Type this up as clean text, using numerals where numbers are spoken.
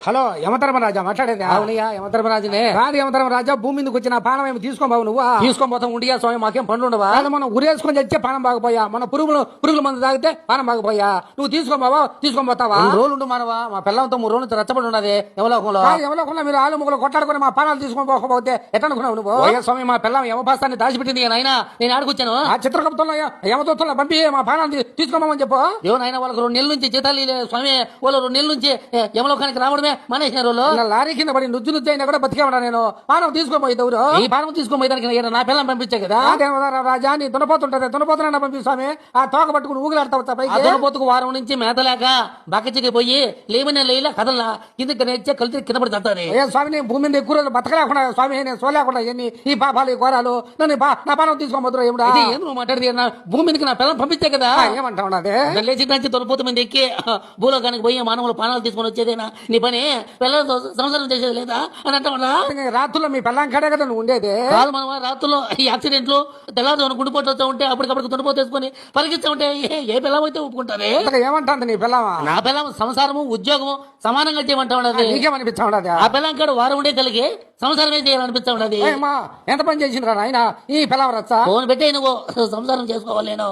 Hello యమధర్మరాజా మాట్లాడేది? అవునయ్యా యమధర్మరాజునే. కాదు యమధర్మరాజా, భూమి మీదకి వచ్చిన పానం ఏమి తీసుకోబావు నువ్వు? తీసుకొని పోతాం ఉండియా స్వామి, మాకేం పండ్లు ఉండవా? కాదు, మనం ఉరేసుకొని తెచ్చే పానం బాగపోయా, మన పురుగుల మందు తాగితే పానం బాగపోయా. నువ్వు తీసుకోబావా? తీసుకొని పోతావా? 2 రోజులు ఉండు మానవా, మా పిల్లలతో 3 రోజులు రచ్చబడి ఉన్నది యమలోకంలో. ఎవరో మీరు ఆలు ముగ్గులు కొట్లాడుకుని మా పానాలు తీసుకొని పోకపోతే ఎట్లా అనుకున్నావు నువ్వు? ఓయ్ స్వామి, మా పిల్లం యమపాస్తాన్ని దాచిపెట్టింది నాయన, నేను ఆడుకొచ్చాను. ఆ చిత్రగుప్తంలో యమదూతంలో పంపి మా పానాలు తీసుకోమని చెప్పు. ఏమో నాయన, వాళ్ళకి 2 నెలల నుంచి జీతాలు ఇవ్వలేదు స్వామి. వాళ్ళు 2 నెలల నుంచి యమలోకానికి రావడమే మానేసిన రోజు. నా లారీ కింద పడి నుజ్జు అయినా కూడా బతికే ఉన్నా నేను. పానం తీసుకోపోయి ఎవరు? ఈ పానం తీసుకోపోయేదానికి నా పిల్లం పంపించే కదా. రాజా, నీ దున్నపోతుంటది, దున్నపోతున్నా పంపి స్వామి. ఆ తోక పట్టుకుని ఊగులాడతావు పైకి. దున్నపోతుకు వారం నుంచి మేతలేక బక్కచికి పోయి లేమనే లేలా కదల్లా కిందకి నేర్చే కలిసి కింద పడి తడతారు. ఏ స్వామి, నేను భూమి మీద ఎక్కువ రోజులు బతకలేకుండా స్వామి, నేను సోలేకుండా ఎన్ని ఈ పాపాలు ఈ ఘోరాలు, నన్ను నా పానం తీసుకోబోతున్నా ఏమిడా? ఏం నువ్వు మాట్లాడితే భూమి మీదకి నా పిల్లం పంపించే కదా. ఏమంటా ఉన్నది? లేచి నుంచి దున్నపోతు మీద ఎక్కి భూలోకానికి పోయి మానవులు పానాలు తీసుకొని వచ్చేదేనా నీ పని? పిల్లలతో సంసారం చేసేది లేదా అని అంటా? రాత్రుల్లో మీ పెళ్ళాం కాడే కదా నువ్వు ఉండేది? కాదు మనమా, రాత్రుల్లో ఈ యాక్సిడెంట్లు తెల్లారు గుండిపోటు వస్తూ ఉంటే అప్పటికప్పుడు దున్నపోతు వేసుకొని పరిగిస్తూ ఉంటే ఏ పిల్లం అయితే ఒప్పుకుంటారే? ఏమంటాంది నీ పిల్లమా? నా పిల్లం సంసారము ఉద్యోగము సమానంగా చేయమంటా ఉన్నది. నీకేమనిపిస్తా ఉండదు? ఆ పిల్లం కాడు వారం ఉండే కలిగి సంసారమే చేయాలనిపిస్తా ఉన్నది. ఎంత పని చేసిండ్రా నాయన ఈ పిల్లవరచ్చా? ఫోన్ పెట్టే నువ్వు సంసారం చేసుకోవాలి నేను.